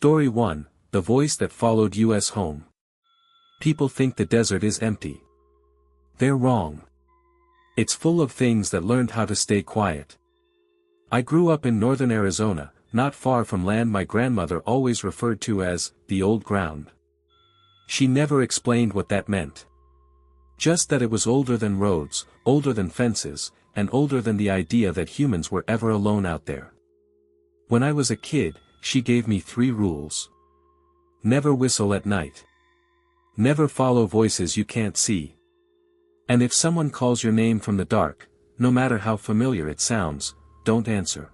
Story 1, The Voice That Followed US Home. People think the desert is empty. They're wrong. It's full of things that learned how to stay quiet. I grew up in northern Arizona, not far from land my grandmother always referred to as the old ground. She never explained what that meant. Just that it was older than roads, older than fences, and older than the idea that humans were ever alone out there. When I was a kid, she gave me 3 rules. Never whistle at night. Never follow voices you can't see. And if someone calls your name from the dark, no matter how familiar it sounds, don't answer.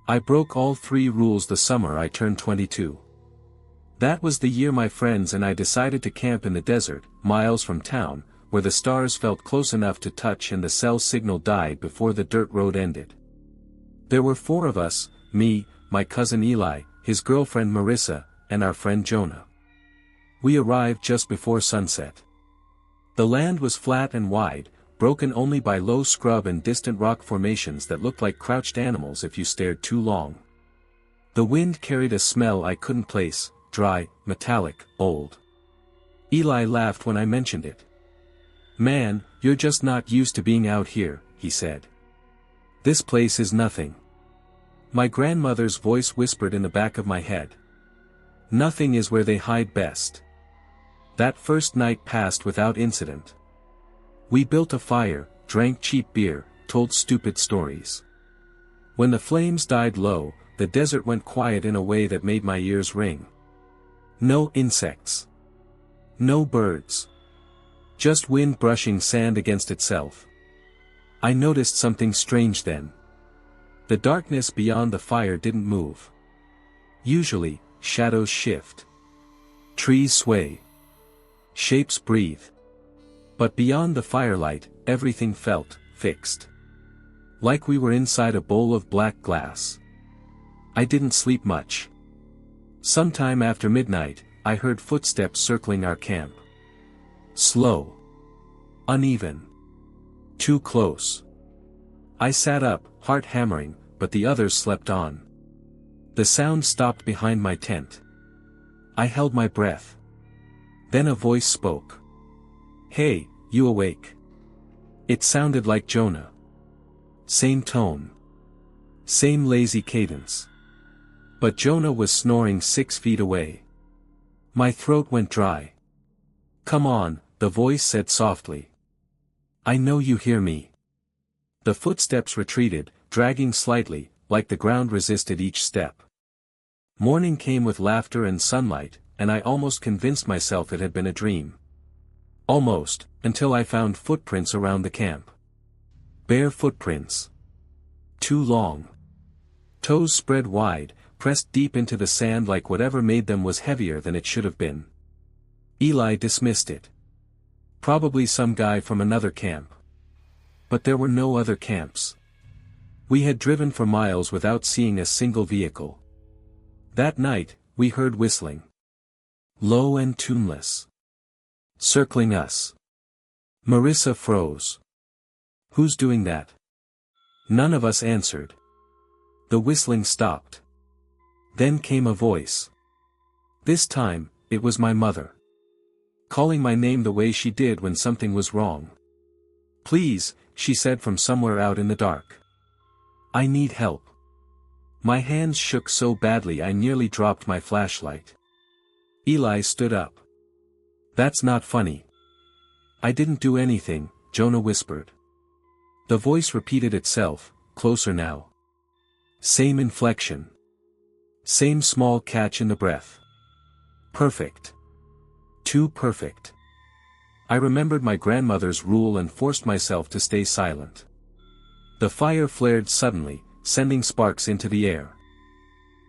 I broke all 3 rules the summer I turned 22. That was the year my friends and I decided to camp in the desert, miles from town, where the stars felt close enough to touch and the cell signal died before the dirt road ended. There were 4 of us, me, my cousin Eli, his girlfriend Marissa, and our friend Jonah. We arrived just before sunset. The land was flat and wide, broken only by low scrub and distant rock formations that looked like crouched animals if you stared too long. The wind carried a smell I couldn't place, dry, metallic, old. Eli laughed when I mentioned it. "Man, you're just not used to being out here," he said. "This place is nothing." My grandmother's voice whispered in the back of my head. "Nothing is where they hide best." That first night passed without incident. We built a fire, drank cheap beer, told stupid stories. When the flames died low, the desert went quiet in a way that made my ears ring. No insects. No birds. Just wind brushing sand against itself. I noticed something strange then. The darkness beyond the fire didn't move. Usually, shadows shift. Trees sway. Shapes breathe. But beyond the firelight, everything felt fixed. Like we were inside a bowl of black glass. I didn't sleep much. Sometime after midnight, I heard footsteps circling our camp. Slow. Uneven. Too close. I sat up, heart hammering, but the others slept on. The sound stopped behind my tent. I held my breath. Then a voice spoke. "Hey, you awake?" It sounded like Jonah. Same tone. Same lazy cadence. But Jonah was snoring 6 feet away. My throat went dry. "Come on," the voice said softly. "I know you hear me." The footsteps retreated, dragging slightly, like the ground resisted each step. Morning came with laughter and sunlight, and I almost convinced myself it had been a dream. Almost, until I found footprints around the camp. Bare footprints. Too long. Toes spread wide, pressed deep into the sand like whatever made them was heavier than it should have been. Eli dismissed it. Probably some guy from another camp. But there were no other camps. We had driven for miles without seeing a single vehicle. That night, we heard whistling. Low and tuneless. Circling us. Marissa froze. "Who's doing that?" None of us answered. The whistling stopped. Then came a voice. This time, it was my mother. Calling my name the way she did when something was wrong. "Please," she said from somewhere out in the dark. "I need help." My hands shook so badly I nearly dropped my flashlight. Eli stood up. "That's not funny." "I didn't do anything," Jonah whispered. The voice repeated itself, closer now. Same inflection. Same small catch in the breath. Perfect. Too perfect. I remembered my grandmother's rule and forced myself to stay silent. The fire flared suddenly, sending sparks into the air.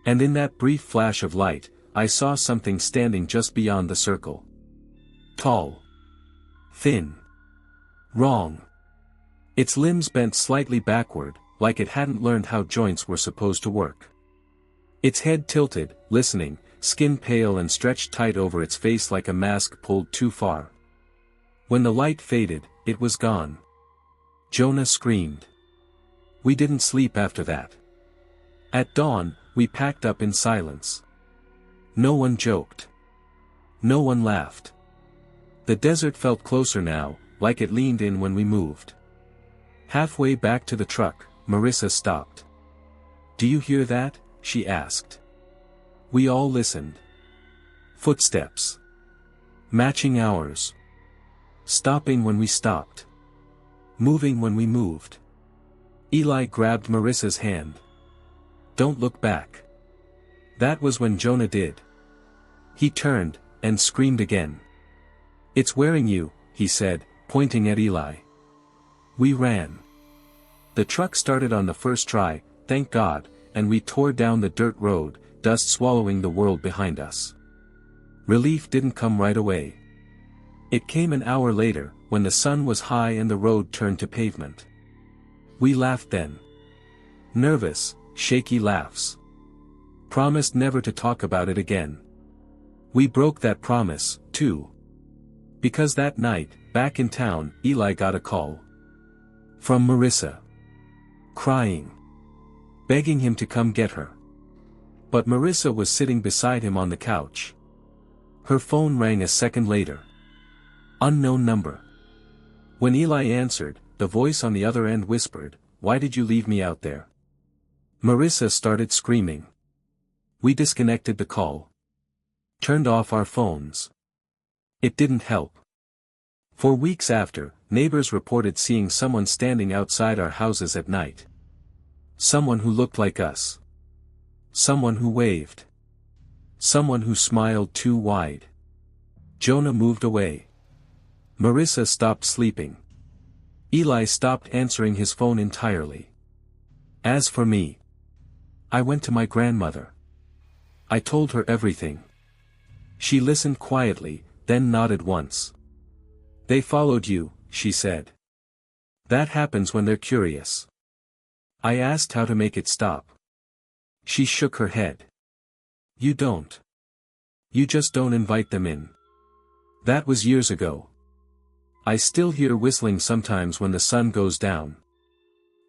And in that brief flash of light, I saw something standing just beyond the circle. Tall. Thin. Wrong. Its limbs bent slightly backward, like it hadn't learned how joints were supposed to work. Its head tilted, listening, skin pale and stretched tight over its face like a mask pulled too far. When the light faded, it was gone. Jonah screamed. We didn't sleep after that. At dawn, we packed up in silence. No one joked. No one laughed. The desert felt closer now, like it leaned in when we moved. Halfway back to the truck, Marissa stopped. "Do you hear that?" she asked. We all listened. Footsteps. Matching ours. Stopping when we stopped. Moving when we moved. Eli grabbed Marissa's hand. "Don't look back." That was when Jonah did. He turned, and screamed again. "It's wearing you," he said, pointing at Eli. We ran. The truck started on the first try, thank God, and we tore down the dirt road, dust swallowing the world behind us. Relief didn't come right away. It came an hour later, when the sun was high and the road turned to pavement. We laughed then. Nervous, shaky laughs. Promised never to talk about it again. We broke that promise, too. Because that night, back in town, Eli got a call. From Marissa. Crying. Begging him to come get her. But Marissa was sitting beside him on the couch. Her phone rang a second later. Unknown number. When Eli answered, the voice on the other end whispered, "Why did you leave me out there?" Marissa started screaming. We disconnected the call. Turned off our phones. It didn't help. For weeks after, neighbors reported seeing someone standing outside our houses at night. Someone who looked like us. Someone who waved. Someone who smiled too wide. Jonah moved away. Marissa stopped sleeping. Eli stopped answering his phone entirely. As for me, I went to my grandmother. I told her everything. She listened quietly, then nodded once. "They followed you," she said. "That happens when they're curious." I asked how to make it stop. She shook her head. "You don't. You just don't invite them in." That was years ago. I still hear whistling sometimes when the sun goes down.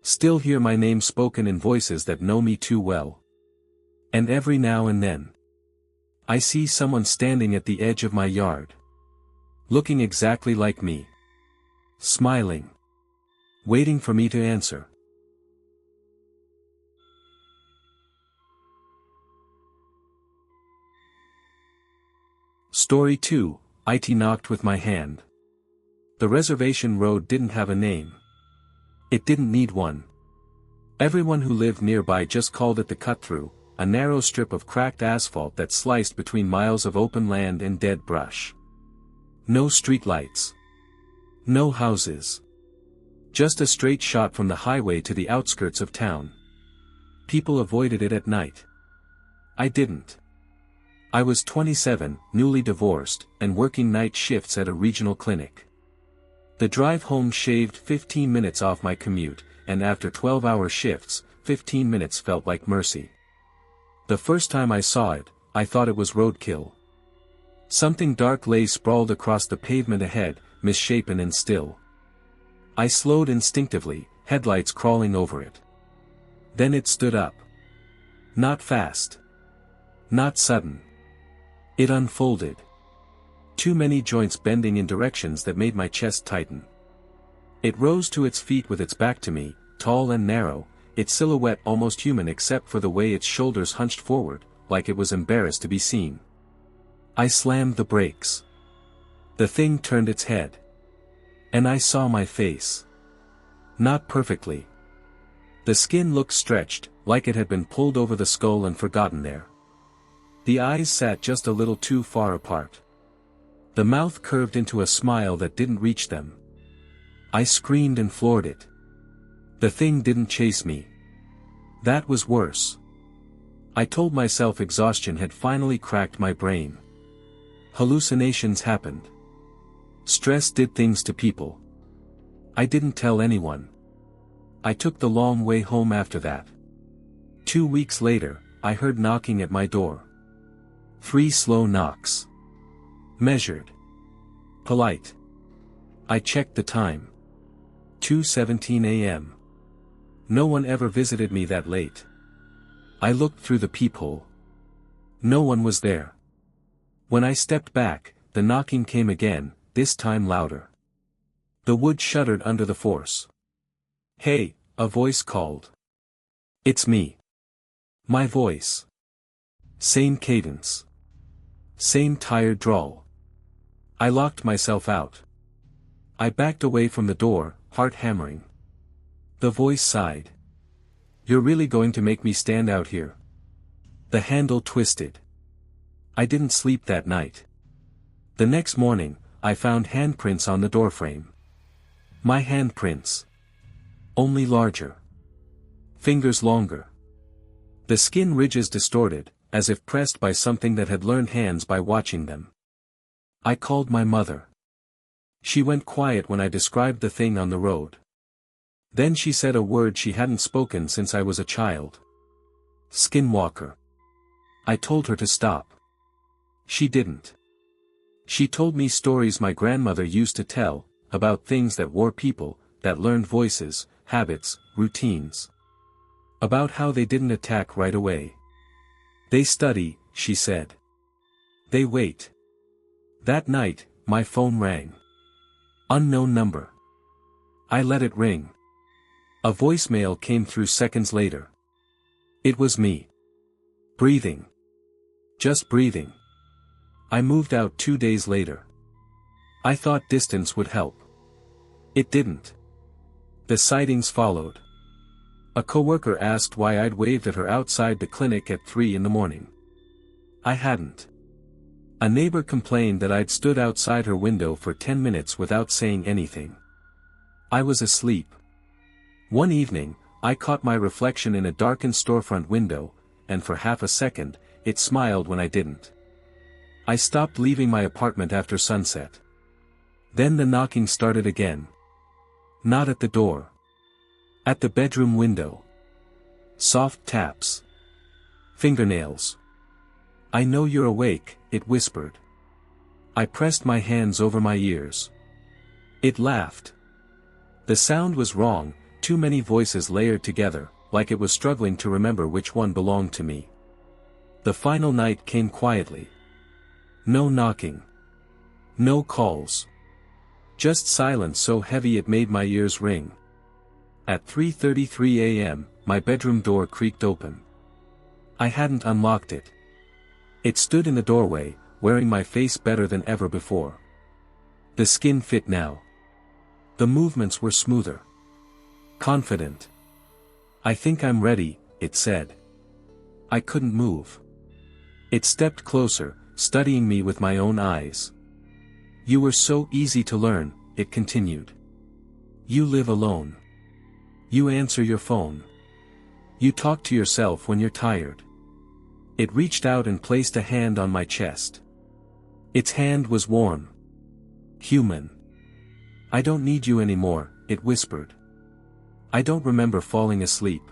Still hear my name spoken in voices that know me too well. And every now and then, I see someone standing at the edge of my yard. Looking exactly like me. Smiling. Waiting for me to answer. Story 2, It knocked with my hand. The reservation road didn't have a name. It didn't need one. Everyone who lived nearby just called it the cut-through, a narrow strip of cracked asphalt that sliced between miles of open land and dead brush. No streetlights. No houses. Just a straight shot from the highway to the outskirts of town. People avoided it at night. I didn't. I was 27, newly divorced, and working night shifts at a regional clinic. The drive home shaved 15 minutes off my commute, and after 12-hour shifts, 15 minutes felt like mercy. The first time I saw it, I thought it was roadkill. Something dark lay sprawled across the pavement ahead, misshapen and still. I slowed instinctively, headlights crawling over it. Then it stood up. Not fast. Not sudden. It unfolded. Too many joints bending in directions that made my chest tighten. It rose to its feet with its back to me, tall and narrow, its silhouette almost human except for the way its shoulders hunched forward, like it was embarrassed to be seen. I slammed the brakes. The thing turned its head. And I saw my face. Not perfectly. The skin looked stretched, like it had been pulled over the skull and forgotten there. The eyes sat just a little too far apart. The mouth curved into a smile that didn't reach them. I screamed and floored it. The thing didn't chase me. That was worse. I told myself exhaustion had finally cracked my brain. Hallucinations happened. Stress did things to people. I didn't tell anyone. I took the long way home after that. 2 weeks later, I heard knocking at my door. 3 slow knocks. Measured. Polite. I checked the time. 2:17 a.m. No one ever visited me that late. I looked through the peephole. No one was there. When I stepped back, the knocking came again, this time louder. The wood shuddered under the force. "Hey," a voice called. "It's me." My voice. Same cadence. Same tired drawl. I locked myself out. I backed away from the door, heart hammering. The voice sighed. "You're really going to make me stand out here?" The handle twisted. I didn't sleep that night. The next morning, I found handprints on the doorframe. My handprints. Only larger. Fingers longer. The skin ridges distorted, as if pressed by something that had learned hands by watching them. I called my mother. She went quiet when I described the thing on the road. Then she said a word she hadn't spoken since I was a child. Skinwalker. I told her to stop. She didn't. She told me stories my grandmother used to tell, about things that wore people, that learned voices, habits, routines. About how they didn't attack right away. They study, she said. They wait. That night, my phone rang. Unknown number. I let it ring. A voicemail came through seconds later. It was me. Breathing. Just breathing. I moved out 2 days later. I thought distance would help. It didn't. The sightings followed. A coworker asked why I'd waved at her outside the clinic at 3 in the morning. I hadn't. A neighbor complained that I'd stood outside her window for 10 minutes without saying anything. I was asleep. One evening, I caught my reflection in a darkened storefront window, and for half a second, it smiled when I didn't. I stopped leaving my apartment after sunset. Then the knocking started again. Not at the door. At the bedroom window. Soft taps. Fingernails. "I know you're awake," it whispered. I pressed my hands over my ears. It laughed. The sound was wrong, too many voices layered together, like it was struggling to remember which one belonged to me. The final night came quietly. No knocking. No calls. Just silence so heavy it made my ears ring. At 3:33 a.m., my bedroom door creaked open. I hadn't unlocked it. It stood in the doorway, wearing my face better than ever before. The skin fit now. The movements were smoother. Confident. "I think I'm ready," it said. I couldn't move. It stepped closer, studying me with my own eyes. "You were so easy to learn," it continued. "You live alone. You answer your phone. You talk to yourself when you're tired." It reached out and placed a hand on my chest. Its hand was warm. Human. "I don't need you anymore," it whispered. I don't remember falling asleep.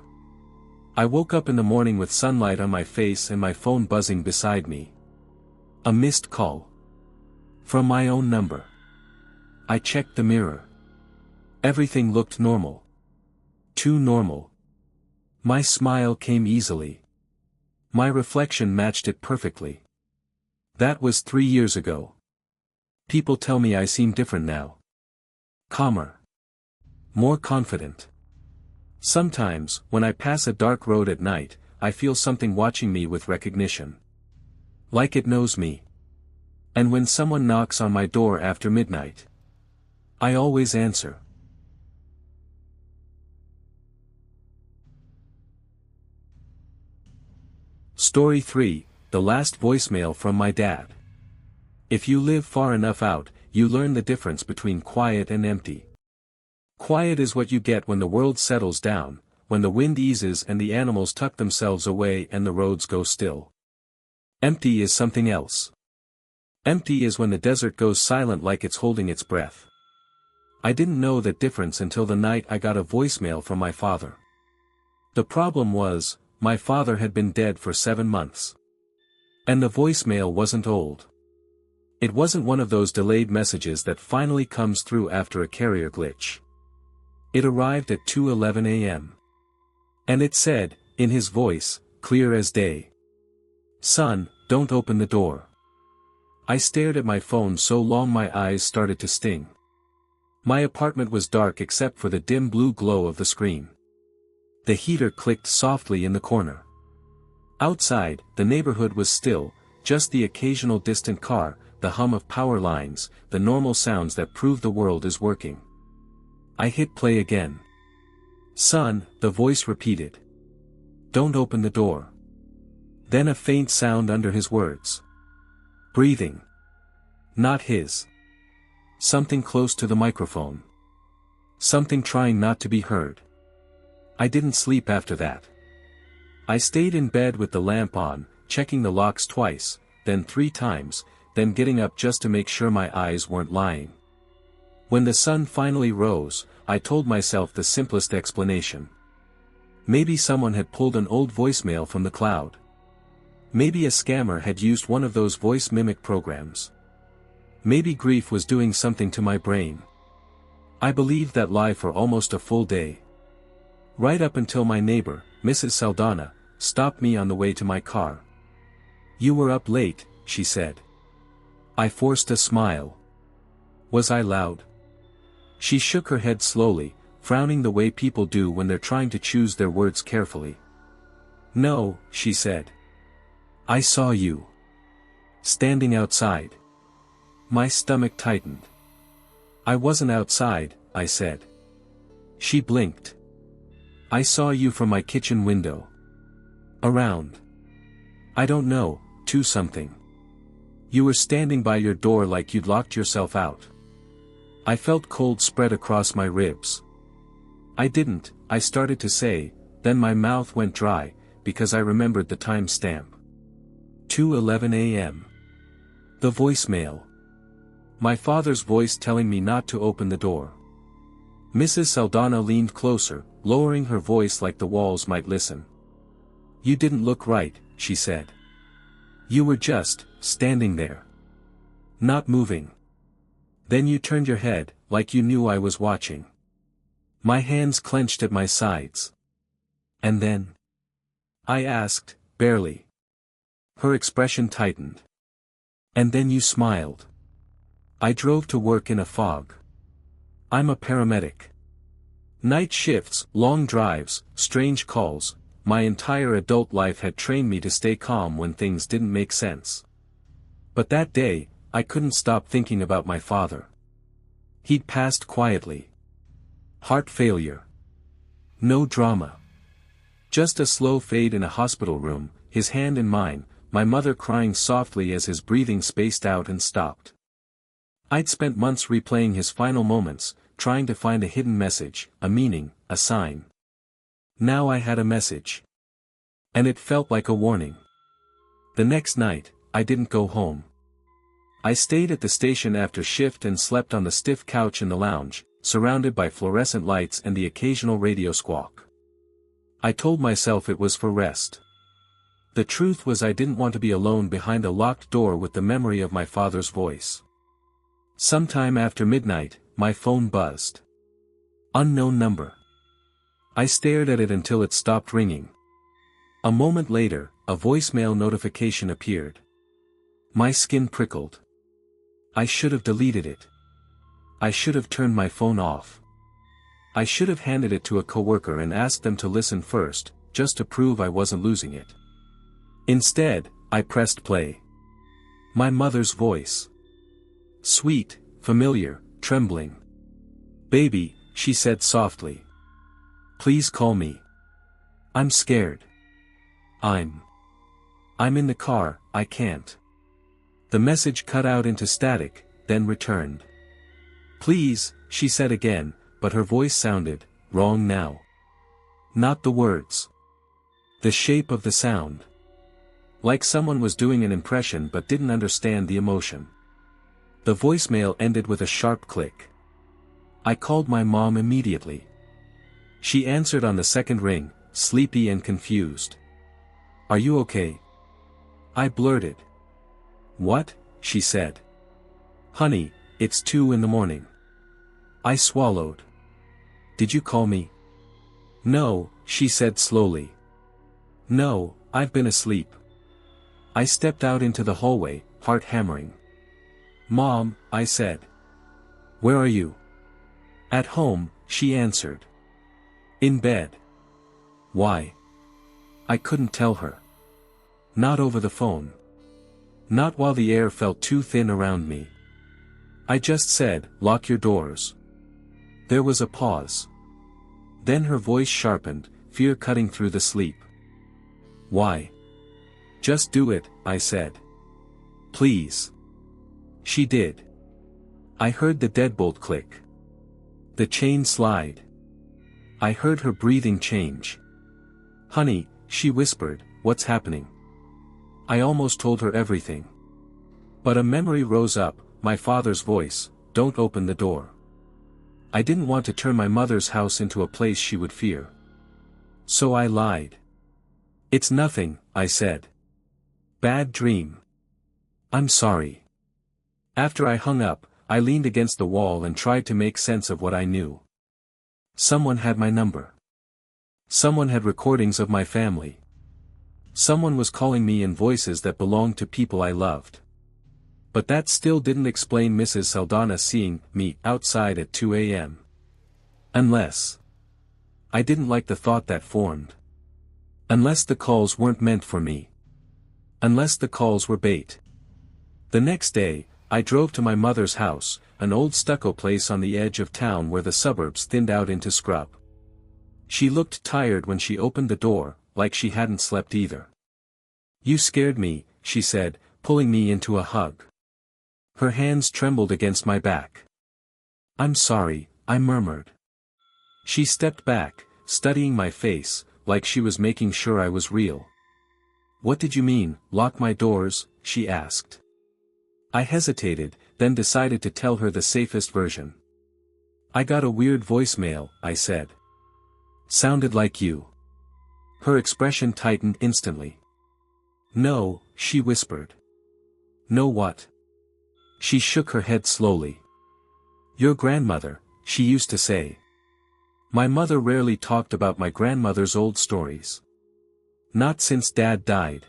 I woke up in the morning with sunlight on my face and my phone buzzing beside me. A missed call. From my own number. I checked the mirror. Everything looked normal. Too normal. My smile came easily. My reflection matched it perfectly. That was 3 years ago. People tell me I seem different now. Calmer. More confident. Sometimes, when I pass a dark road at night, I feel something watching me with recognition. Like it knows me. And when someone knocks on my door after midnight, I always answer. Story 3, The Last Voicemail from My Dad. If you live far enough out, you learn the difference between quiet and empty. Quiet is what you get when the world settles down, when the wind eases and the animals tuck themselves away and the roads go still. Empty is something else. Empty is when the desert goes silent like it's holding its breath. I didn't know that difference until the night I got a voicemail from my father. The problem was, my father had been dead for 7 months. And the voicemail wasn't old. It wasn't one of those delayed messages that finally comes through after a carrier glitch. It arrived at 2:11 a.m. And it said, in his voice, clear as day, "Son, don't open the door. I stared at my phone so long my eyes started to sting. My apartment was dark except for the dim blue glow of the screen. The heater clicked softly in the corner. Outside, the neighborhood was still, just the occasional distant car, the hum of power lines, the normal sounds that prove the world is working. I hit play again. "Son," the voice repeated. "Don't open the door." Then a faint sound under his words. Breathing. Not his. Something close to the microphone. Something trying not to be heard. I didn't sleep after that. I stayed in bed with the lamp on, checking the locks twice, then 3 times, then getting up just to make sure my eyes weren't lying. When the sun finally rose, I told myself the simplest explanation. Maybe someone had pulled an old voicemail from the cloud. Maybe a scammer had used one of those voice mimic programs. Maybe grief was doing something to my brain. I believed that lie for almost a full day. Right up until my neighbor, Mrs. Saldana, stopped me on the way to my car. "You were up late," she said. I forced a smile. Was I loud? She shook her head slowly, frowning the way people do when they're trying to choose their words carefully. "No," she said. "I saw you. Standing outside." My stomach tightened. "I wasn't outside," I said. She blinked. "I saw you from my kitchen window. Around. I don't know, 2-something. You were standing by your door like you'd locked yourself out." I felt cold spread across my ribs. "I didn't," I started to say, then my mouth went dry, because I remembered the time stamp. 2:11 a.m. The voicemail. My father's voice telling me not to open the door. Mrs. Saldana leaned closer, lowering her voice like the walls might listen. "You didn't look right," she said. "You were just standing there. Not moving. Then you turned your head, like you knew I was watching." My hands clenched at my sides. "And then?" I asked, barely. Her expression tightened. "And then you smiled." I drove to work in a fog. I'm a paramedic. Night shifts, long drives, strange calls, my entire adult life had trained me to stay calm when things didn't make sense. But that day, I couldn't stop thinking about my father. He'd passed quietly. Heart failure. No drama. Just a slow fade in a hospital room, his hand in mine, my mother crying softly as his breathing spaced out and stopped. I'd spent months replaying his final moments, trying to find a hidden message, a meaning, a sign. Now I had a message. And it felt like a warning. The next night, I didn't go home. I stayed at the station after shift and slept on the stiff couch in the lounge, surrounded by fluorescent lights and the occasional radio squawk. I told myself it was for rest. The truth was I didn't want to be alone behind a locked door with the memory of my father's voice. Sometime after midnight, my phone buzzed. Unknown number. I stared at it until it stopped ringing. A moment later, a voicemail notification appeared. My skin prickled. I should have deleted it. I should have turned my phone off. I should have handed it to a coworker and asked them to listen first, just to prove I wasn't losing it. Instead, I pressed play. My mother's voice. Sweet, familiar, trembling. "Baby," she said softly. "Please call me. I'm scared. I'm in the car, I can't." The message cut out into static, then returned. "Please," she said again, but her voice sounded wrong now. Not the words. The shape of the sound. Like someone was doing an impression but didn't understand the emotion. The voicemail ended with a sharp click. I called my mom immediately. She answered on the second ring, sleepy and confused. "Are you okay?" I blurted. "What?" she said. "Honey, it's 2 in the morning." I swallowed. "Did you call me?" "No," she said slowly. "No, I've been asleep." I stepped out into the hallway, heart hammering. Mom, I said. Where are you? At home, she answered. In bed. Why? I couldn't tell her. Not over the phone. Not while the air felt too thin around me. I just said, lock your doors. There was a pause. Then her voice sharpened, fear cutting through the sleep. Why? Just do it, I said. Please. She did. I heard the deadbolt click. The chain slide. I heard her breathing change. Honey, she whispered, what's happening? I almost told her everything. But a memory rose up, my father's voice, don't open the door. I didn't want to turn my mother's house into a place she would fear. So I lied. It's nothing, I said. Bad dream. I'm sorry. After I hung up, I leaned against the wall and tried to make sense of what I knew. Someone had my number. Someone had recordings of my family. Someone was calling me in voices that belonged to people I loved. But that still didn't explain Mrs. Saldana seeing me outside at 2 a.m. Unless. I didn't like the thought that formed. Unless the calls weren't meant for me. Unless the calls were bait. The next day, I drove to my mother's house, an old stucco place on the edge of town where the suburbs thinned out into scrub. She looked tired when she opened the door, like she hadn't slept either. You scared me, she said, pulling me into a hug. Her hands trembled against my back. I'm sorry, I murmured. She stepped back, studying my face, like she was making sure I was real. What did you mean, lock my doors? She asked. I hesitated, then decided to tell her the safest version. I got a weird voicemail, I said. Sounded like you. Her expression tightened instantly. No, she whispered. No what? She shook her head slowly. Your grandmother, she used to say. My mother rarely talked about my grandmother's old stories. Not since Dad died.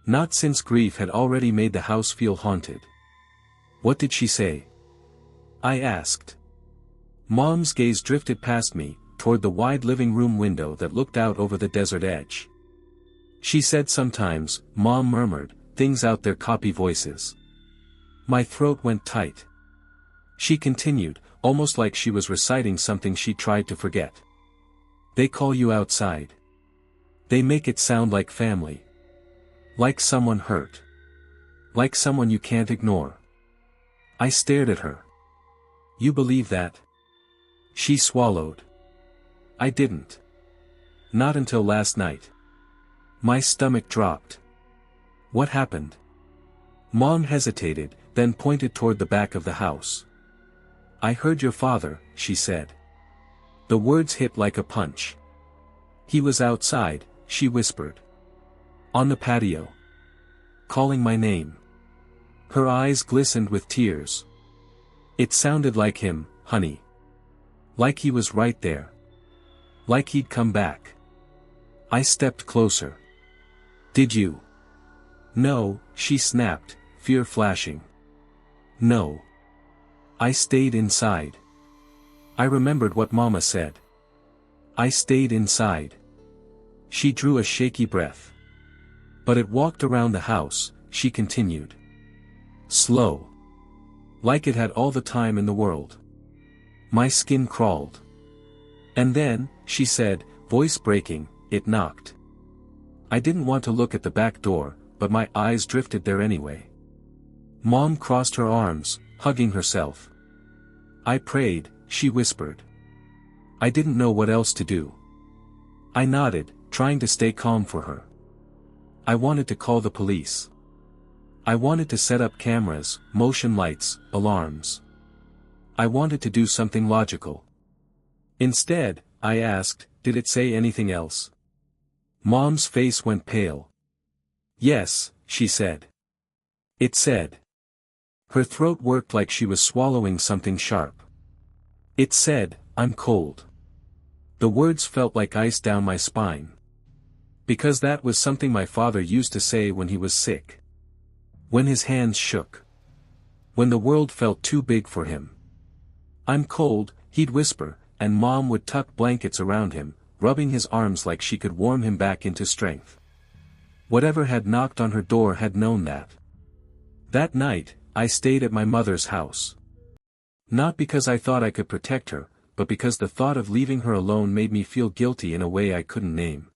Not since grief had already made the house feel haunted. What did she say? I asked. Mom's gaze drifted past me, toward the wide living room window that looked out over the desert edge. She said sometimes, Mom murmured, things out there copy voices. My throat went tight. She continued, almost like she was reciting something she tried to forget. They call you outside. They make it sound like family. Like someone hurt. Like someone you can't ignore. I stared at her. You believe that? She swallowed. I didn't. Not until last night. My stomach dropped. What happened? Mom hesitated, then pointed toward the back of the house. I heard your father, she said. The words hit like a punch. He was outside, she whispered. On the patio. Calling my name. Her eyes glistened with tears. It sounded like him, honey. Like he was right there. Like he'd come back. I stepped closer. Did you? No, she snapped, fear flashing. No. I stayed inside. I remembered what Mama said. I stayed inside. She drew a shaky breath. But it walked around the house, she continued. Slow. Like it had all the time in the world. My skin crawled. And then, she said, voice breaking, it knocked. I didn't want to look at the back door, but my eyes drifted there anyway. Mom crossed her arms, hugging herself. I prayed, she whispered. I didn't know what else to do. I nodded, trying to stay calm for her. I wanted to call the police. I wanted to set up cameras, motion lights, alarms. I wanted to do something logical. Instead, I asked, did it say anything else? Mom's face went pale. Yes, she said. It said. Her throat worked like she was swallowing something sharp. It said, I'm cold. The words felt like ice down my spine. Because that was something my father used to say when he was sick. When his hands shook. When the world felt too big for him. "I'm cold," he'd whisper, and Mom would tuck blankets around him, rubbing his arms like she could warm him back into strength. Whatever had knocked on her door had known that. That night, I stayed at my mother's house. Not because I thought I could protect her, but because the thought of leaving her alone made me feel guilty in a way I couldn't name.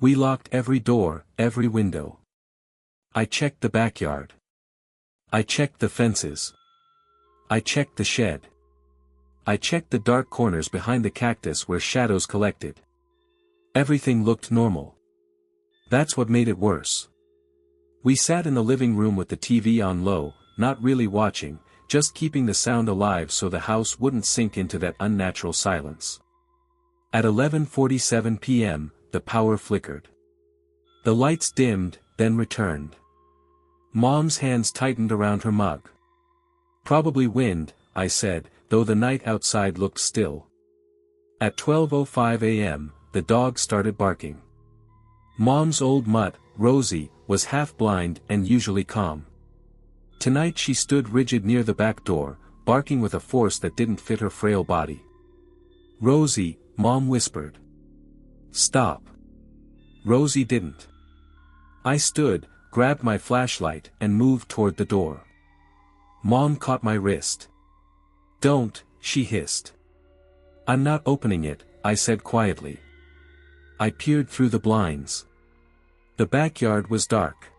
We locked every door, every window. I checked the backyard. I checked the fences. I checked the shed. I checked the dark corners behind the cactus where shadows collected. Everything looked normal. That's what made it worse. We sat in the living room with the TV on low, not really watching, just keeping the sound alive so the house wouldn't sink into that unnatural silence. At 11:47 p.m., the power flickered. The lights dimmed, then returned. Mom's hands tightened around her mug. "Probably wind," I said, though the night outside looked still. At 12:05 a.m., the dog started barking. Mom's old mutt, Rosie, was half-blind and usually calm. Tonight she stood rigid near the back door, barking with a force that didn't fit her frail body. "Rosie," Mom whispered. "Stop." Rosie didn't. I stood, grabbed my flashlight, and moved toward the door. Mom caught my wrist. "Don't," she hissed. "I'm not opening it," I said quietly. I peered through the blinds. The backyard was dark.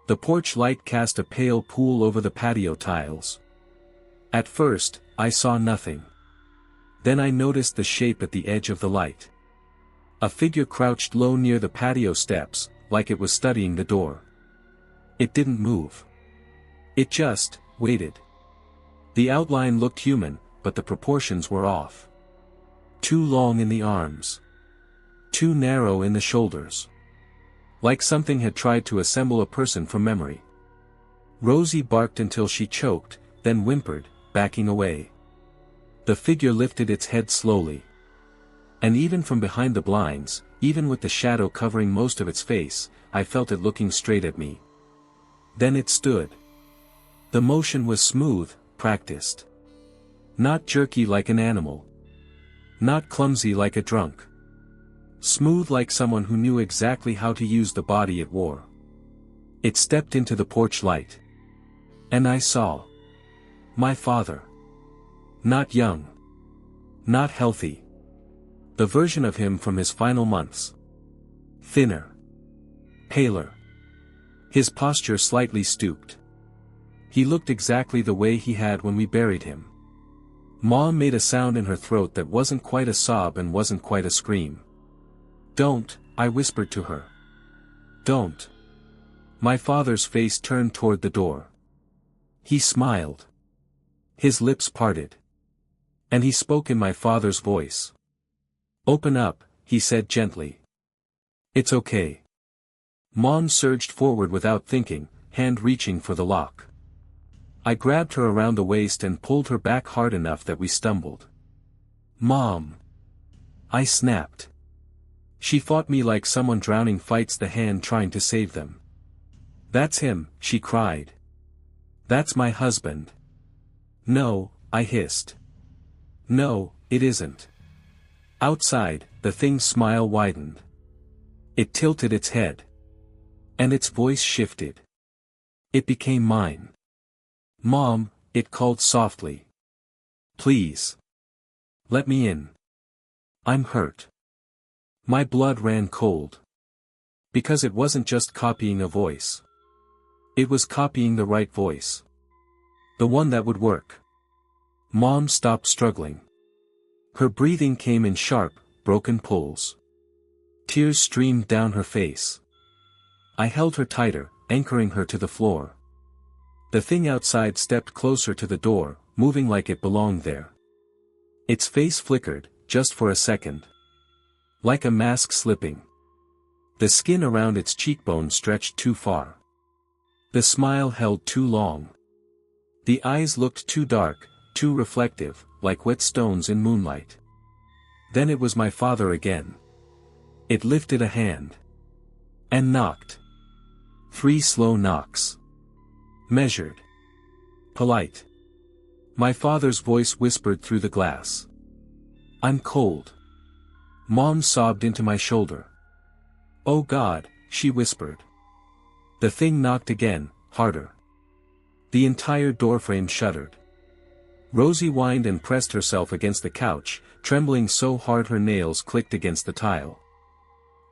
The porch light cast a pale pool over the patio tiles. At first, I saw nothing. Then I noticed the shape at the edge of the light. A figure crouched low near the patio steps, like it was studying the door. It didn't move. It just waited. The outline looked human, but the proportions were off. Too long in the arms. Too narrow in the shoulders. Like something had tried to assemble a person from memory. Rosie barked until she choked, then whimpered, backing away. The figure lifted its head slowly. And even from behind the blinds, even with the shadow covering most of its face, I felt it looking straight at me. Then it stood. The motion was smooth, practiced. Not jerky like an animal. Not clumsy like a drunk. Smooth like someone who knew exactly how to use the body it wore. It stepped into the porch light. And I saw. My father. Not young. Not healthy. The version of him from his final months. Thinner. Paler. His posture slightly stooped. He looked exactly the way he had when we buried him. Mom made a sound in her throat that wasn't quite a sob and wasn't quite a scream. "Don't," I whispered to her. "Don't." My father's face turned toward the door. He smiled. His lips parted. And he spoke in my father's voice. "Open up," he said gently. "It's okay." Mom surged forward without thinking, hand reaching for the lock. I grabbed her around the waist and pulled her back hard enough that we stumbled. "Mom!" I snapped. She fought me like someone drowning fights the hand trying to save them. "That's him," she cried. "That's my husband." "No," I hissed. "No, it isn't." Outside, the thing's smile widened. It tilted its head. And its voice shifted. It became mine. "Mom," it called softly. "Please. Let me in. I'm hurt." My blood ran cold. Because it wasn't just copying a voice. It was copying the right voice. The one that would work. Mom stopped struggling. Her breathing came in sharp, broken pulls. Tears streamed down her face. I held her tighter, anchoring her to the floor. The thing outside stepped closer to the door, moving like it belonged there. Its face flickered, just for a second. Like a mask slipping. The skin around its cheekbone stretched too far. The smile held too long. The eyes looked too dark, too reflective, like wet stones in moonlight. Then it was my father again. It lifted a hand. And knocked. 3 slow knocks. Measured. polite. My father's voice whispered through the glass. I'm cold. Mom sobbed into my shoulder. Oh God, she whispered. The thing knocked again, harder. The entire doorframe shuddered. Rosie whined and pressed herself against the couch, trembling so hard her nails clicked against the tile.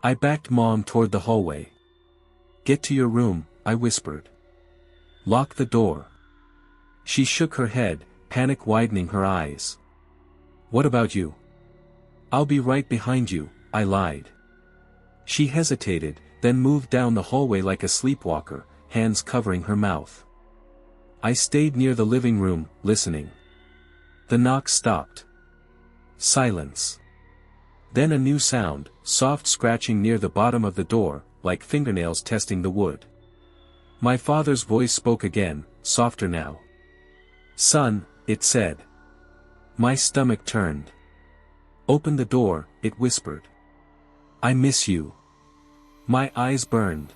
I backed Mom toward the hallway. Get to your room, I whispered. Lock the door. She shook her head, panic widening her eyes. What about you? I'll be right behind you, I lied. She hesitated, then moved down the hallway like a sleepwalker, hands covering her mouth. I stayed near the living room, listening. The knock stopped. Silence. Then a new sound, soft scratching near the bottom of the door, like fingernails testing the wood. My father's voice spoke again, softer now. Son, it said. My stomach turned. Open the door, it whispered. I miss you. My eyes burned.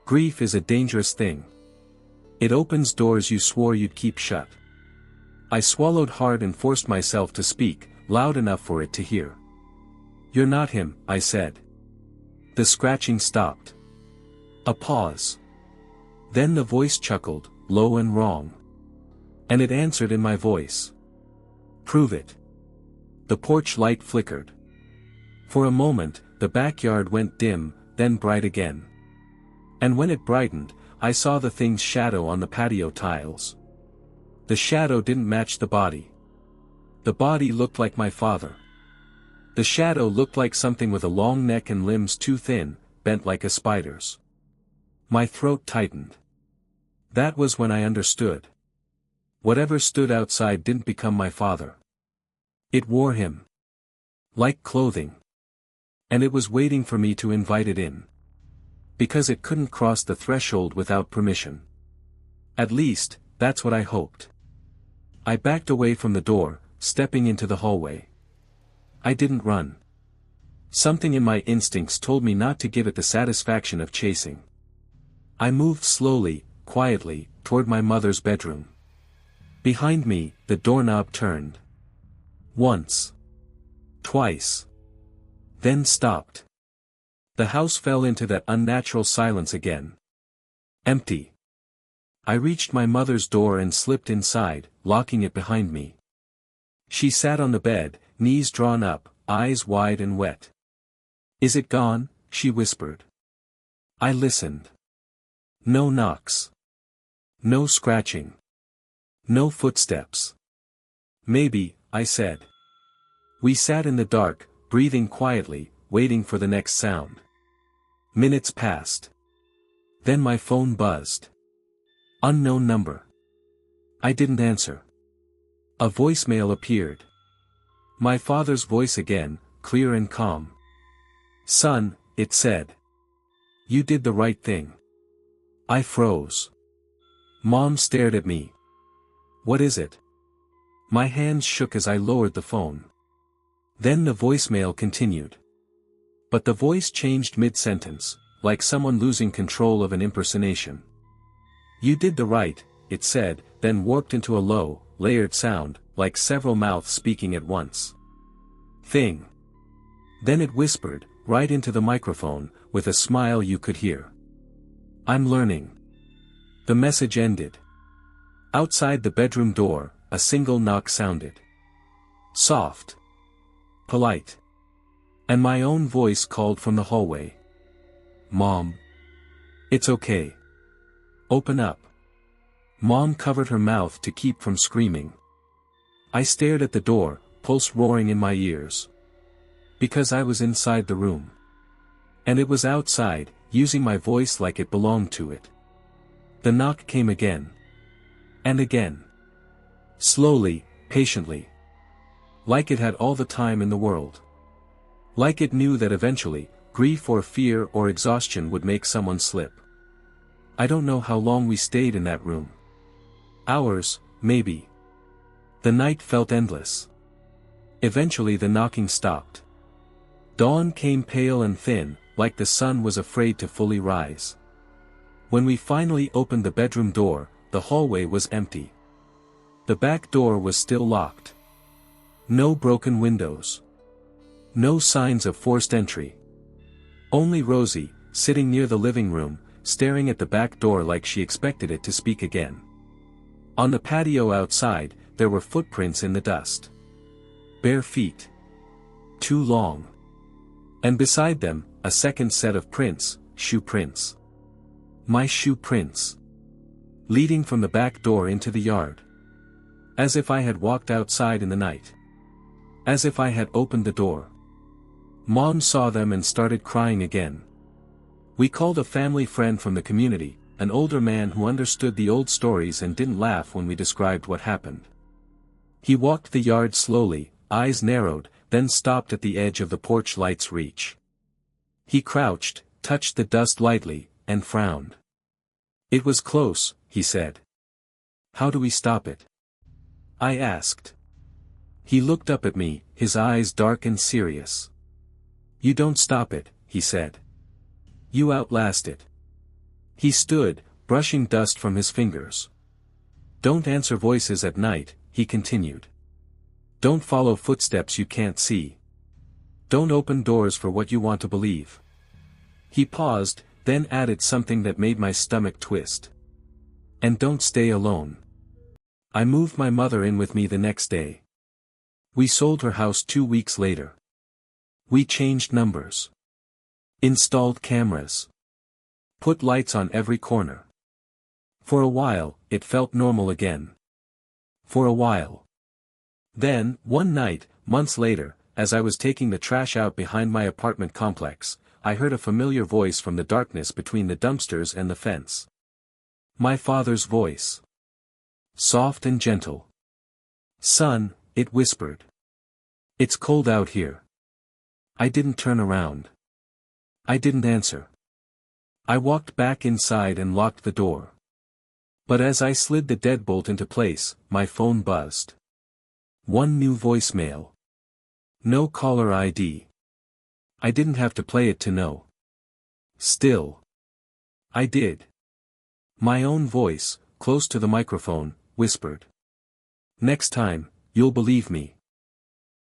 Grief is a dangerous thing. It opens doors you swore you'd keep shut. I swallowed hard and forced myself to speak, loud enough for it to hear. You're not him, I said. The scratching stopped. A pause. Then the voice chuckled, low and wrong. And it answered in my voice. Prove it. The porch light flickered. For a moment, the backyard went dim, then bright again. And when it brightened, I saw the thing's shadow on the patio tiles. The shadow didn't match the body. The body looked like my father. The shadow looked like something with a long neck and limbs too thin, bent like a spider's. My throat tightened. That was when I understood. Whatever stood outside didn't become my father. It wore him. Like clothing. And it was waiting for me to invite it in. Because it couldn't cross the threshold without permission. At least, that's what I hoped. I backed away from the door, stepping into the hallway. I didn't run. Something in my instincts told me not to give it the satisfaction of chasing. I moved slowly, quietly, toward my mother's bedroom. Behind me, the doorknob turned. Once. Twice. Then stopped. The house fell into that unnatural silence again. Empty. I reached my mother's door and slipped inside, locking it behind me. She sat on the bed, knees drawn up, eyes wide and wet. Is it gone? She whispered. I listened. No knocks. No scratching. No footsteps. Maybe, I said. We sat in the dark, breathing quietly, waiting for the next sound. Minutes passed. Then my phone buzzed. Unknown number. I didn't answer. A voicemail appeared. My father's voice again, clear and calm. Son, it said. You did the right thing. I froze. Mom stared at me. What is it? My hands shook as I lowered the phone. Then the voicemail continued. But the voice changed mid-sentence, like someone losing control of an impersonation. You did the right, it said, then warped into a low, layered sound, like several mouths speaking at once. Thing. Then it whispered, right into the microphone, with a smile you could hear. I'm learning. The message ended. Outside the bedroom door, a single knock sounded. Soft. Polite. And my own voice called from the hallway. Mom. It's okay. Open up. Mom covered her mouth to keep from screaming. I stared at the door, pulse roaring in my ears. Because I was inside the room. And it was outside, using my voice like it belonged to it. The knock came again. And again. Slowly, patiently. Like it had all the time in the world. Like it knew that eventually, grief or fear or exhaustion would make someone slip. I don't know how long we stayed in that room. Hours, maybe. The night felt endless. Eventually the knocking stopped. Dawn came pale and thin, like the sun was afraid to fully rise. When we finally opened the bedroom door, the hallway was empty. The back door was still locked. No broken windows. No signs of forced entry. Only Rosie, sitting near the living room, staring at the back door like she expected it to speak again. On the patio outside, there were footprints in the dust. Bare feet. Too long. And beside them, a second set of prints, shoe prints. My shoe prints. Leading from the back door into the yard. As if I had walked outside in the night. As if I had opened the door. Mom saw them and started crying again. We called a family friend from the community, an older man who understood the old stories and didn't laugh when we described what happened. He walked the yard slowly, eyes narrowed, then stopped at the edge of the porch light's reach. He crouched, touched the dust lightly, and frowned. "It was close," he said. "How do we stop it?" I asked. He looked up at me, his eyes dark and serious. "You don't stop it," he said. "You outlast it." He stood, brushing dust from his fingers. "Don't answer voices at night," he continued. "Don't follow footsteps you can't see. Don't open doors for what you want to believe." He paused, then added something that made my stomach twist. "And don't stay alone." I moved my mother in with me the next day. We sold her house 2 weeks later. We changed numbers. Installed cameras. Put lights on every corner. For a while, it felt normal again. For a while. Then, one night, months later, as I was taking the trash out behind my apartment complex, I heard a familiar voice from the darkness between the dumpsters and the fence. My father's voice. Soft and gentle. "Son," it whispered. "It's cold out here." I didn't turn around. I didn't answer. I walked back inside and locked the door. But as I slid the deadbolt into place, my phone buzzed. One new voicemail. No caller ID. I didn't have to play it to know. Still. I did. My own voice, close to the microphone, whispered. "Next time, you'll believe me."